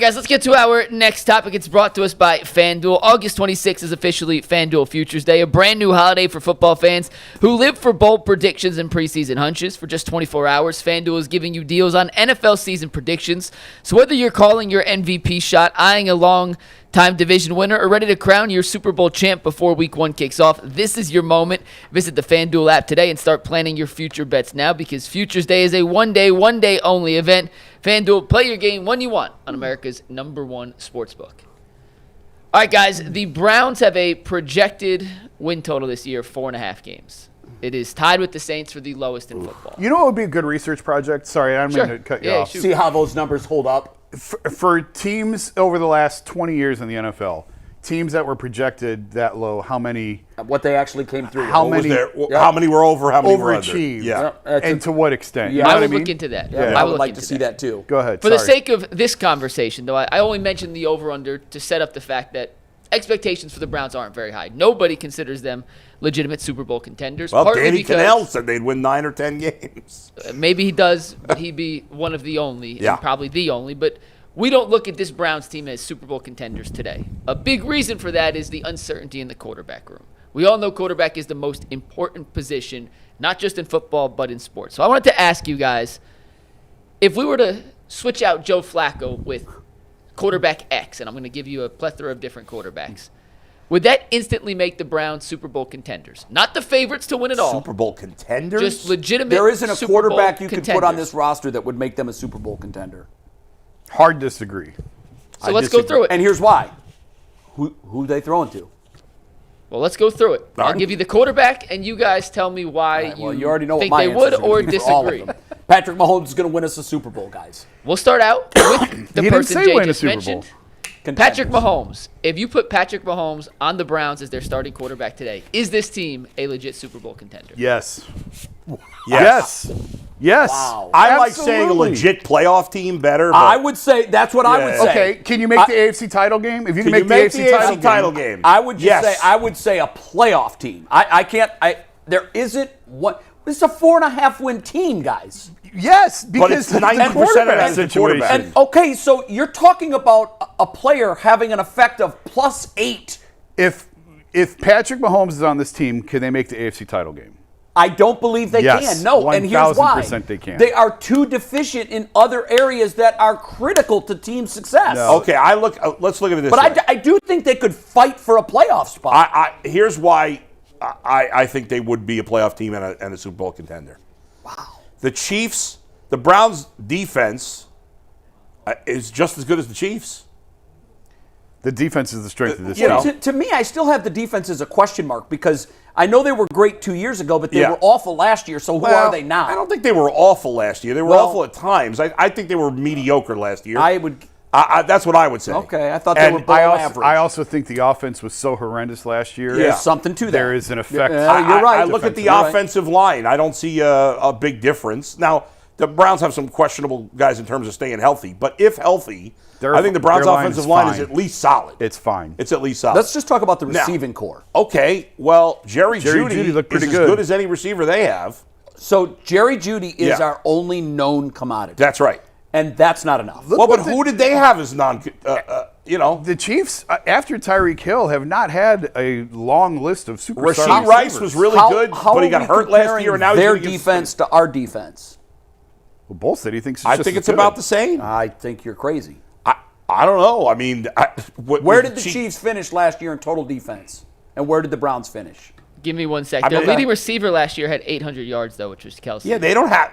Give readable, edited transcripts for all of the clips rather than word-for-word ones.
Guys, let's get to our next topic. It's brought to us by FanDuel. August 26th is officially FanDuel Futures Day, a brand new holiday for football fans who live for bold predictions and preseason hunches. For just 24 hours, FanDuel is giving you deals on NFL season predictions. So whether you're calling your MVP shot, eyeing a long-time division winner, or ready to crown your Super Bowl champ before Week 1 kicks off, this is your moment. Visit the FanDuel app today and start planning your future bets now, because Futures Day is a one-day only event. FanDuel, play your game when you want on America's #1 sportsbook. All right, guys, the Browns have a projected win total this year of 4.5 games. It is tied with the Saints for the lowest in football. You know what would be a good research project? Sorry, I don't mean to cut you off. Shoot. See how those numbers hold up. For teams over the last 20 years in the NFL, teams that were projected that low, how many? What they actually came through. How many were over? How many were under? Overachieved? Yeah. And to what extent? Yeah. You know I what would mean? look into that. Yeah, I would like to see that too. Go ahead. For the sake of this conversation, though, I only mentioned the over-under to set up the fact that expectations for the Browns aren't very high. Nobody considers them legitimate Super Bowl contenders. Well, Danny Cannell said they'd win 9 or 10 games. Maybe he does, but he'd be one of the only, and probably the only. But we don't look at this Browns team as Super Bowl contenders today. A big reason for that is the uncertainty in the quarterback room. We all know quarterback is the most important position, not just in football, but in sports. So I wanted to ask you guys, if we were to switch out Joe Flacco with quarterback X, and I'm going to give you a plethora of different quarterbacks, would that instantly make the Browns Super Bowl contenders? Not the favorites to win it all. Super Bowl contenders? Just legitimate There isn't a Super quarterback Bowl you could contenders. put on this roster that would make them a Super Bowl contender. Hard disagree. So let's go through it. And here's why. Who they throwing to? Well, let's go through it. I'll give you the quarterback, and you guys tell me why you already know think what my they would answers are or gonna be for all of disagree. them. Patrick Mahomes is going to win us a Super Bowl, guys. We'll start out with the He didn't person say Jay win a just Super mentioned. Bowl. Patrick Contenders. Mahomes. If you put Patrick Mahomes on the Browns as their starting quarterback today, is this team a legit Super Bowl contender? Yes. Yes. Yes. Wow. I like saying a Absolutely. legit playoff team better. But I would say that's what I would say. Okay, can you make the AFC title game? If you can Can make you the AFC title game. game? I would just Yes. say I would say a playoff team. I can't. There isn't what. This is a 4.5 win team, guys. Yes, because it's 90% of that situation. quarterback. Okay, so you're talking about a player having an effect of +8. If Patrick Mahomes is on this team, can they make the AFC title game? I don't believe they Yes, can. No, and here's why. 1000% they can. They are too deficient in other areas that are critical to team success. No. Okay, let's look at it this But way. I do think they could fight for a playoff spot. Here's why I think they would be a playoff team and a Super Bowl contender. Wow. The Browns' defense is just as good as the Chiefs. The defense is the strength of this You team. know. To me, I still have the defense as a question mark because I know they were great 2 years ago, but they Yeah. were awful last year. So who are they now? I don't think they were awful last year. They were Well- awful at times. I think they were mediocre last year. I would. That's what I would say. Okay, I thought they were below average. I also think the offense was so horrendous last year. There's something to that. There is an effect. Yeah, you're right. I look at the You're right. offensive line. I don't see a big difference. Now, the Browns have some questionable guys in terms of staying healthy. But if healthy, I think the Browns' their line offensive is line fine. is at least solid. It's fine. It's at least solid. Let's just talk about the Now- receiving core. Okay, well, Jerry Jeudy looked is pretty as good. good as any receiver they have. So Jerry Jeudy is Yeah. our only known commodity. That's right. And that's not enough. Well, but who did they have as The Chiefs, after Tyreek Hill, have not had a long list of superstar Rasheed Rice was really good, but he got hurt last year, and now he's their gonna get- defense to our defense. Well, Bull said he thinks it's I just think as it's good. about the same. I think you're crazy. I don't know. I mean, Where did the Chiefs finish last year in total defense? And where did the Browns finish? Give me one sec. I Their mean- leading receiver last year had 800 yards, though, which was Kelsey. Yeah, they don't have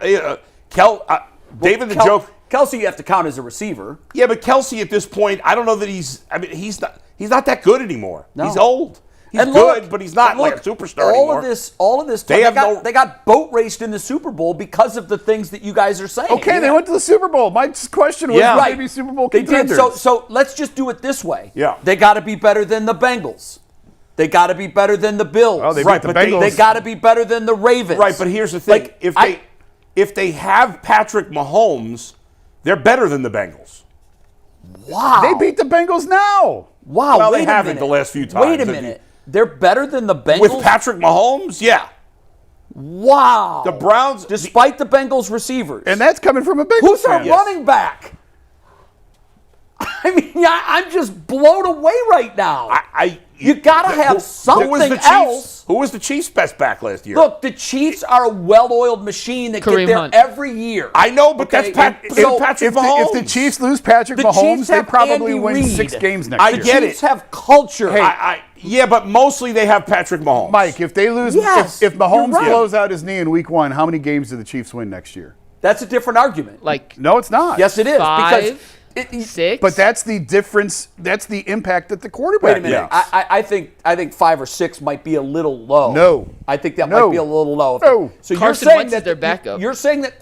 David the joke. Kelsey, you have to count as a receiver. Yeah, but Kelsey at this point, I don't know that he's not that good anymore. No. He's old. He's And good, look, but he's not and like a look, superstar all anymore. All of this time, they got boat raced in the Super Bowl because of the things that you guys are saying. Okay, they went to the Super Bowl. My question was, Yeah. would Right. they be Super Bowl They did. contenders? So let's just do it this way. Yeah. They got to be better than the Bengals. They got to be better than the Bills. Oh, they Right, beat the but they- Bengals. They got to be better than the Ravens. Right, but here's the thing: Like, if they have Patrick Mahomes, they're better than the Bengals. wow. They beat the Bengals now. Wow. Well, they wait a haven't minute. the last few times. Wait a minute. They're better than the Bengals? With Patrick Mahomes, yeah. Wow. The Browns, Despite the Bengals receivers. And that's coming from a Bengals Who's our fan. running back? I mean, I'm just blown away right now. You got to have something else. Who was the Chiefs' best back last year? Look, the Chiefs are a well-oiled machine that Kareem get there Hunt. every year. I know, but that's Patrick Mahomes. If the Chiefs lose Patrick The Mahomes, Chiefs they have probably Andy win Reid. 6 games next I year. get The it. Chiefs have culture. Yeah, but mostly they have Patrick Mahomes. Mike, if they lose, Yes, if Mahomes you're right. blows out his knee in week 1, how many games do the Chiefs win next year? That's a different argument. Like No, it's not. Yes, it is. 5, because 6. But that's the difference. That's the impact that the quarterback wait a minute. makes. I think 5 or 6 might be a little low. No. I think that No. might be a little low. No. So Carson you're saying Wentz is that their backup. You're saying that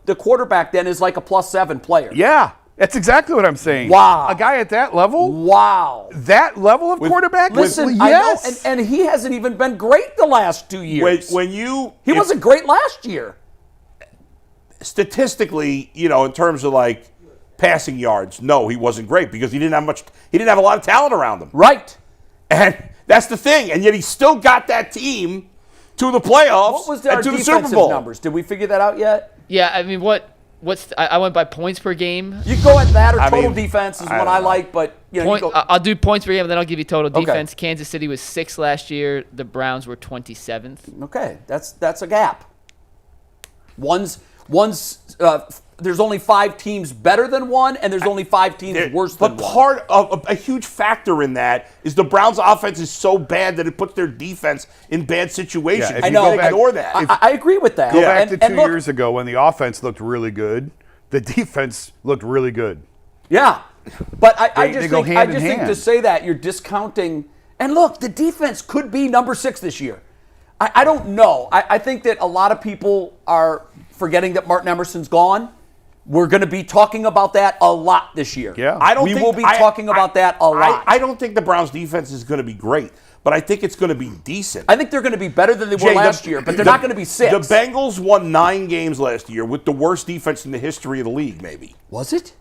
the quarterback then is like a +7 player. Yeah, that's exactly what I'm saying. Wow. A guy at that level, Wow. that level of quarterback, Listen, yes. I know, and he hasn't even been great the last 2 years. He wasn't great last year. Statistically, in terms of like passing yards, no, he wasn't great because he didn't have a lot of talent around him. Right. And that's the thing. And yet he still got that team to the playoffs What was and our to the defensive Super Bowl. numbers? Did we figure that out yet? yeah, I mean, I went by points per game. You go at that or I total mean, defense is I what don't I know. like, but I'll do points per game, and then I'll give you total Okay. defense. Kansas City was 6th last year. The Browns were 27th. okay, that's a gap. One's there's only 5 teams better than one, and there's only 5 teams worse than But one. part of a huge factor in that is the Browns' offense is so bad that it puts their defense in bad situations. Yeah, if I you know. go back- Ignore that. I agree with that. Go back And- to and 2 look, years ago when the offense looked really good, the defense looked really good. Yeah, but I They just go think hand in think hand. to say that you're discounting. And look, the defense could be number 6 this year. I don't know. I think that a lot of people are forgetting that Martin Emerson's gone. We're going to be talking about that a lot this year. Yeah. We will be talking about that a lot. I don't think the Browns' defense is going to be great, but I think it's going to be decent. I think they're going to be better than they were Jay, last year, but they're not going to be 6. The Bengals won 9 games last year with the worst defense in the history of the league, maybe. Was it?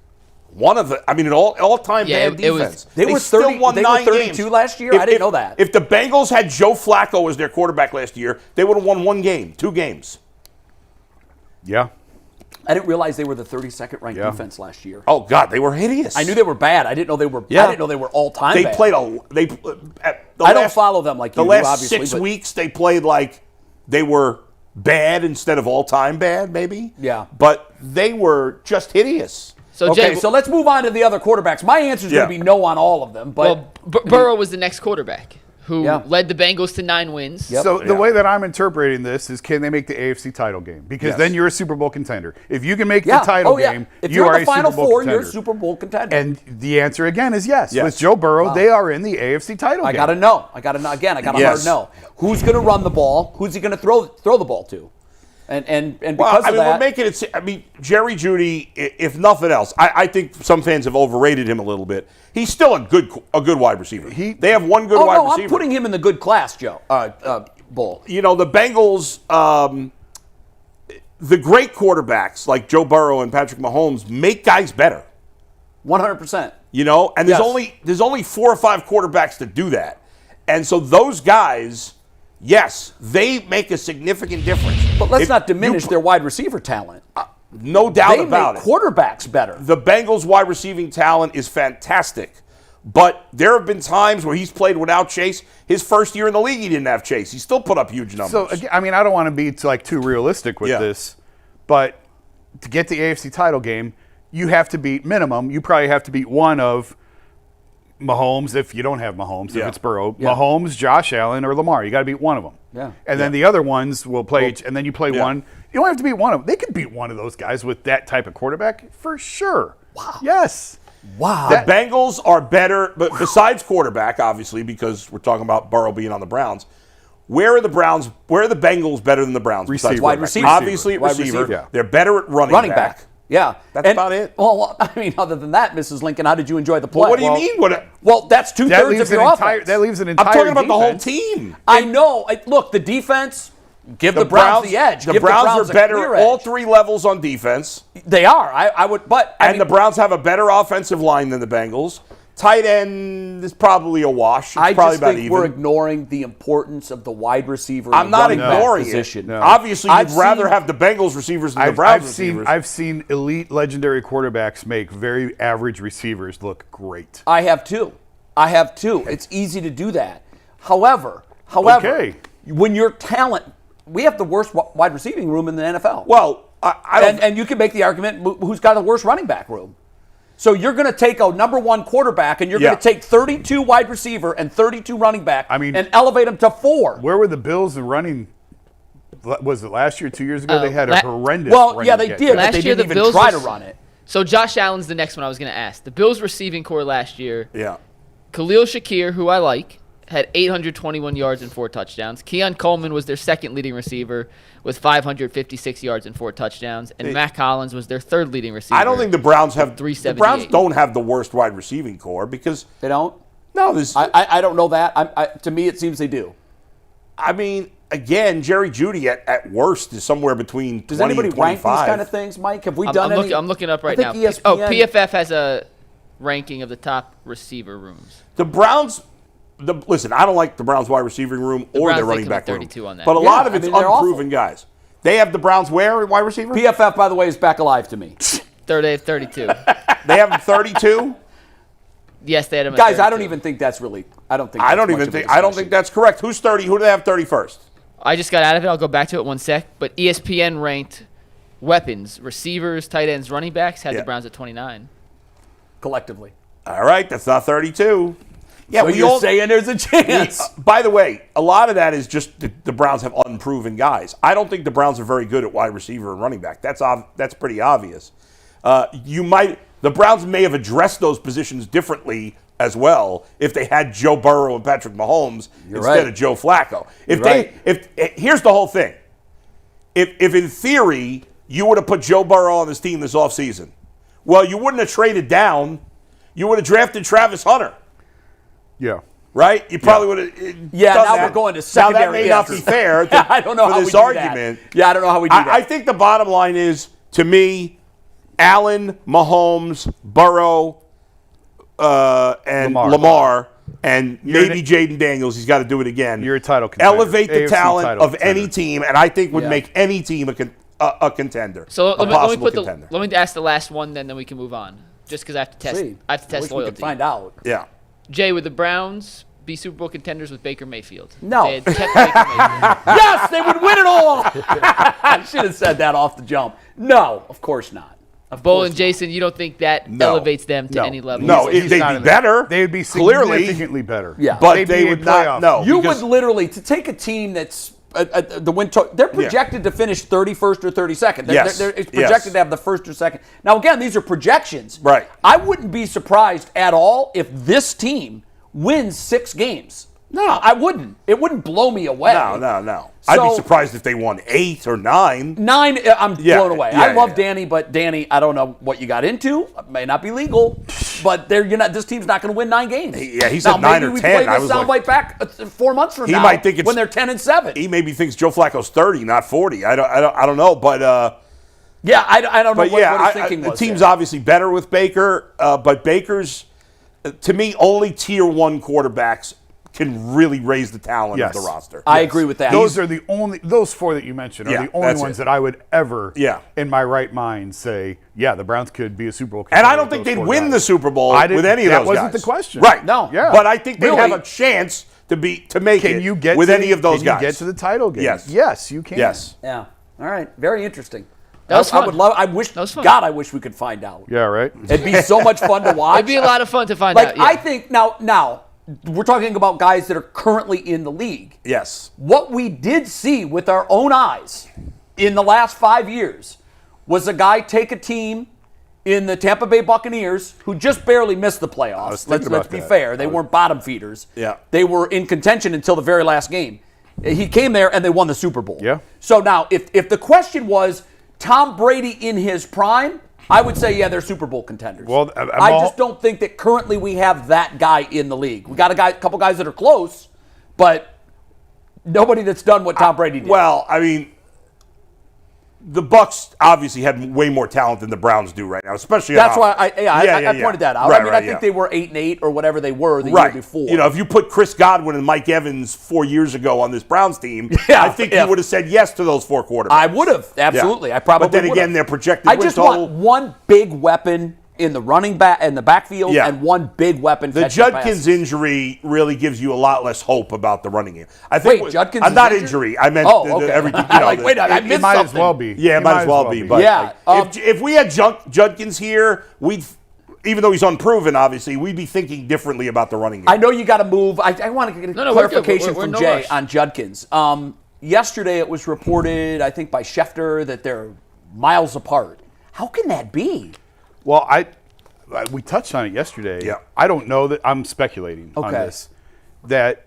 One of the, an all-time Yeah, bad it was- defense. They were still 30 won they were 9 32 games. last year? I didn't know that. If the Bengals had Joe Flacco as their quarterback last year, they would have won 1 game, 2 games. Yeah. I didn't realize they were the 32nd ranked Yeah. defense last year. Oh God, they were hideous. I knew they were bad. I didn't know they were. Yeah. I didn't know they were all time. They bad. played I don't follow them like you the do, last obviously, 6 but- weeks. They played like they were bad instead of all-time bad, maybe. Yeah. but they were just hideous. So Okay, Jay, so let's move on to the other quarterbacks. My answer is Yeah. going to be no on all of them, but well, Burrow was the next quarterback who Yeah. led the Bengals to 9 wins. Yep. So the way that I'm interpreting this is, can they make the AFC title game? Because Yes. then you're a Super Bowl contender. If you can make yeah. the title oh, yeah. game, If you you're are in the a Final Super Bowl Four, contender. you're a Super Bowl contender. And the answer again is yes. Yes. With Joe Burrow, they are in the AFC title I game. got to know. I got to know. Again, I got a Yes. hard no. Who's going to run the ball? Who's he going to throw the ball to? And because Well, of we're that, making it. Jerry Jeudy, if nothing else, I think some fans have overrated him a little bit. He's still a good wide receiver. They have one good wide receiver. I'm putting him in the good class, Joe. Bull. The Bengals, the great quarterbacks like Joe Burrow and Patrick Mahomes make guys better. 100%. And Yes. there's only 4 or 5 quarterbacks to do that, and so those guys, yes, they make a significant difference. But let's If not diminish you- their wide receiver talent. No doubt They about make it. quarterbacks better. The Bengals' wide receiving talent is fantastic, but there have been times where he's played without Chase. His first year in the league, he didn't have Chase. He still put up huge numbers. So, again, I don't want to be too realistic with Yeah. this, but to get the AFC title game, you have to beat minimum. You probably have to beat one of Mahomes, if you don't have Mahomes, Yeah. if it's Burrow, Yeah. Mahomes, Josh Allen, or Lamar. You got to beat one of them. Yeah. And then the other ones will play each, and then you play yeah. one. You don't have to beat one of them. They could beat one of those guys with that type of quarterback for sure. Wow. Yes. Wow. The Bengals are better, but besides quarterback, obviously, because we're talking about Burrow being on the Browns. Where are the Bengals better than the Browns? besides Receiver. Wide quarterback? receiver. Obviously, at Wide receiver. receiver. Yeah. They're better at running back. Yeah. That's about it. Well, I mean, other than that, Mrs. Lincoln, how did you enjoy the play? Well, what do you mean? Well, that's That two-thirds leaves of your an entire. offense. That leaves an entire. I'm talking about the whole defense. team. I know. Look, the defense, give the Browns the edge. The Give Browns the Browns are better a clear at all edge. 3 levels on defense. They are. I would, but I And mean, the Browns have a better offensive line than the Bengals. Tight end is probably a wash. It's I probably just about think even. we're ignoring the importance of the wide receiver. I'm and not running back ignoring position. it. No. Obviously, you'd I've rather seen- have the Bengals receivers than the Browns receivers. I've seen elite legendary quarterbacks make very average receivers look great. I have too. It's easy to do that. However, Okay. when your talent, we have the worst wide receiving room in the NFL. well, I don't. and you can make the argument who's got the worst running back room. So you're going to take a number one quarterback and you're Yeah. going to take 32 wide receiver and 32 running back I mean- and elevate them to 4. Where were the Bills in running? Was it last year, 2 years ago? They had a horrendous. Well, yeah, running they game. did, but Last they year, didn't the even Bills try to was- run it. So Josh Allen's the next one I was going to ask. The Bills receiving core last year, yeah. Khalil Shakir, who I like, had 821 yards and 4 touchdowns. Keon Coleman was their second leading receiver with 556 yards and 4 touchdowns. And Matt Collins was their third leading receiver. I don't think the Browns have. The 378. Browns don't have the worst wide receiving core because They don't? no, this. I don't know that. To me, it seems they do. I mean, again, Jerry Jeudy at worst is somewhere between 20 Does anybody and rank 25. these kind of things, Mike? Have we I'm, done I'm, any? I'm looking up right I now. think ESPN PFF has a ranking of the top receiver rooms. The Browns. Listen, I don't like the Browns wide receiving room or Browns, their they running come back in room. 32 on that. But a Yeah, lot of I it's mean, they're unproven awful. guys. They have the Browns where wide receiver? PFF, by the way, is back alive to me. Third, they have 32. They have them 32. Yes, they had him at Guys, I 32. don't even think that's really. I don't think. I that's don't much even of a think. I don't discussion. think that's correct. Who's 30? Who do they have 31st? I just got out of it. I'll go back to it one sec. But E ESPN ranked weapons, receivers, tight ends, running backs, had Yeah. the Browns at 29. collectively. All right, that's not 32. Yeah, So you're saying there's a chance? By the way, a lot of that is just the Browns have unproven guys. I don't think the Browns are very good at wide receiver and running back. That's pretty obvious. The Browns may have addressed those positions differently as well if they had Joe Burrow and Patrick Mahomes instead right. of Joe Flacco. right. Here's the whole thing. If in theory you would have put Joe Burrow on this team this offseason, well, you wouldn't have traded down. You would have drafted Travis Hunter. Yeah. Right? You probably would have. Yeah, now we're going to secondary Now that may not be answers. fair. Yeah, I don't know for how this we do argument. that. Yeah, I don't know how we do that. I think the bottom line is, to me, Allen, Mahomes, Burrow, and Lamar, and maybe Jaden Daniels. He's got to do it again. You're a title contender. Elevate the AFC talent title of any contender. team, and I think would Yeah. make any team a contender. So a let me possible put contender. let me ask the last one, then we can move on. Just because I have to test. See, I have to I test wish we could loyalty. find out. Yeah. Jay, would the Browns be Super Bowl contenders with Baker Mayfield? No. They had kept Baker Mayfield. Yes, they would win it all. I should have said that off the jump. No, of course not. Bo and Jason, you don't think that No. elevates them to No. any level? No, He's they'd not be in better. They'd be clearly, significantly better. Yeah. but They'd they be a would not. playoff. No, You because- would literally, to take a team that's the win total, they're projected to finish 31st or 32nd. Yes. It's Yes. projected to have the first or second. Now, again, these are projections. Right. I wouldn't be surprised at all if this team wins 6 games. No. I wouldn't. It wouldn't blow me away. No. I'd be So- surprised if they won 8 or 9. 9, I'm Yeah, blown away. yeah, I love yeah. Danny, but Danny, I don't know what you got into. It may not be legal, but this team's not going to win 9 games. Yeah, he now, said 9 maybe or we 10. play I this was like- soundbite back 4 months from He now might think it's- when they're 10-7. He maybe thinks Joe Flacco's 30, not 40. I don't know, but Yeah, I don't know what his thinking the was. team's there. obviously better with Baker, but Baker's, to me, only tier 1 quarterbacks can really raise the talent Yes. of the roster. I agree with that. Those are those 4 that you mentioned are Yeah, the only that's ones it. that I would ever, Yeah. in my right mind, say, yeah, the Browns could be a Super Bowl And contender I don't with think those they'd 4 win guys. the Super Bowl I didn't- with any of that those wasn't guys. the question. Right. No. Yeah. But I think they Really? have a chance to make Can it you get with to any of those can guys. you get to the title game? Yes. Yes, you can. Yes. Yeah. All right. Very interesting. That was I fun. would love. I wish. That was fun. God, I wish we could find out. Yeah, right? It'd be so much fun to watch. It'd be a lot of fun to find Like out. Yeah. I think now we're talking about guys that are currently in the league. Yes. What we did see with our own eyes in the last 5 years was a guy take a team in the Tampa Bay Buccaneers who just barely missed the playoffs. was thinking Let's about be that. fair. They weren't bottom feeders. Yeah. They were in contention until the very last game. He came there and they won the Super Bowl. Yeah. So now if the question was Tom Brady in his prime, I would say, yeah, they're Super Bowl contenders. Well, I just don't think that currently we have that guy in the league. We got a couple guys that are close, but nobody that's done what Tom Brady did. Well, I mean, the Bucs obviously had way more talent than the Browns do right now, especially. That's why I pointed that out. Right, I mean, I think they were 8-8 or whatever they were the year before. You know, if you put Chris Godwin and Mike Evans 4 years ago on this Browns team, Yeah, I think you would have said yes to those 4 quarterbacks. I would have, absolutely. Yeah. I probably But then would've. again, they're projected. I just want one big weapon in the running back in the backfield and one big weapon. The Judkins injury really gives you a lot less hope about the running game. I think. Wait, Judkins I'm not is injury. I meant everything. You know, wait, I missed it might something. as well be. Yeah, it might as well be. But if we had Judkins here, we'd. Even though he's unproven, obviously, we'd be thinking differently about the running game. I know you got to move. I want to get clarification from Jay on Judkins. Yesterday, it was reported, I think, by Schefter that they're miles apart. How can that be? Well, we touched on it yesterday. Yeah. I don't know that I'm speculating on this. That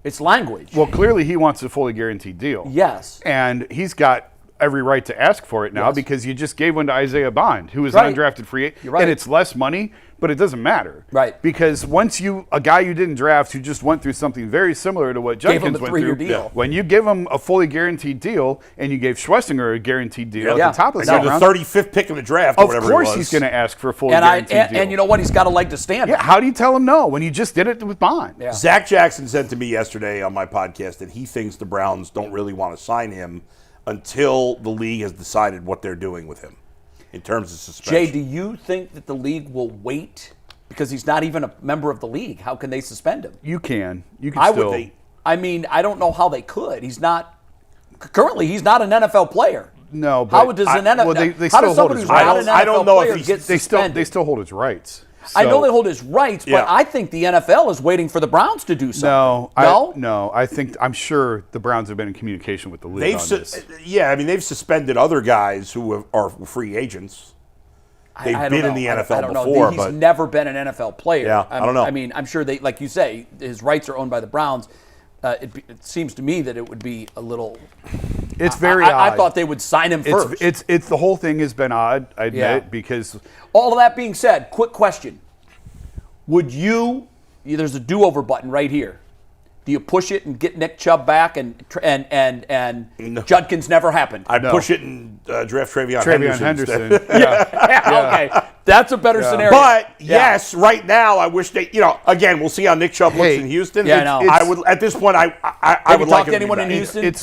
it's language. Well, clearly he wants a fully guaranteed deal. Yes. And he's got every right to ask for it now because you just gave one to Isaiah Bond, who is an undrafted free agent. You're right. And it's less money, but it doesn't matter. Right. Because once a guy you didn't draft who just went through something very similar to what Judkins went through, deal. when you give him a fully guaranteed deal and you gave Schlesinger a guaranteed deal at the top of the second round, the 35th pick in the draft, or whatever it was. Of course he's going to ask for a fully guaranteed deal. And you know what? He's got a leg to stand on. How do you tell him no when you just did it with Bond? Yeah. Zach Jackson said to me yesterday on my podcast that he thinks the Browns don't really want to sign him until the league has decided what they're doing with him in terms of suspension. Jay, do you think that the league will wait because he's not even a member of the league? How can they suspend him? You can. I would think. I mean, I don't know how they could. He's not currently. He's not an NFL player. No, but how does an NFL? Well, they how still does somebody hold his who's not rights. an NFL I don't know if player he's, get suspended? They still hold his rights. I know they hold his rights, but I think the NFL is waiting for the Browns to do something. No. I'm sure the Browns have been in communication with the league on this. Yeah, I mean they've suspended other guys who are free agents. They've been in the NFL before, He's never been an NFL player. Yeah, I don't know. I mean, I'm sure they, like you say, his rights are owned by the Browns. It seems to me that it would be a little. It's very odd. I thought they would sign him first. It's the whole thing has been odd. I admit because. All of that being said, quick question: would you? There's a do-over button right here. Do you push it and get Nick Chubb back and Judkins never happened? I'd push it and draft Travion Henderson. Okay, that's a better scenario. But yes, right now I wish they. Again, we'll see how Nick Chubb looks in Houston. Yeah, no. I would at this point. I would like talk to anyone in Houston.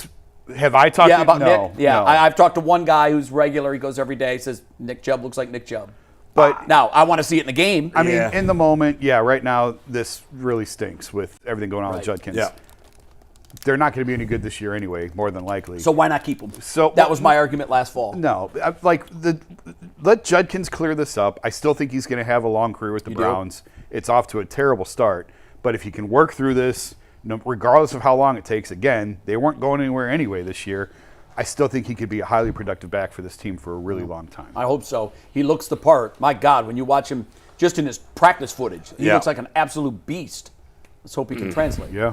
Have I talked about Nick? No. Yeah, no. I've talked to one guy who's regular. He goes every day. Says Nick Chubb looks like Nick Chubb. But now I want to see it in the game. I mean, in the moment, right now this really stinks with everything going on with Judkins. Yeah. They're not going to be any good this year anyway, more than likely. So why not keep him? So that was my argument last fall. No, let Judkins clear this up. I still think he's going to have a long career with the Browns. It's off to a terrible start, but if he can work through this, regardless of how long it takes, again, they weren't going anywhere anyway this year. I still think he could be a highly productive back for this team for a really long time. I hope so. He looks the part. My God, when you watch him just in his practice footage, he looks like an absolute beast. Let's hope he can translate. Yeah.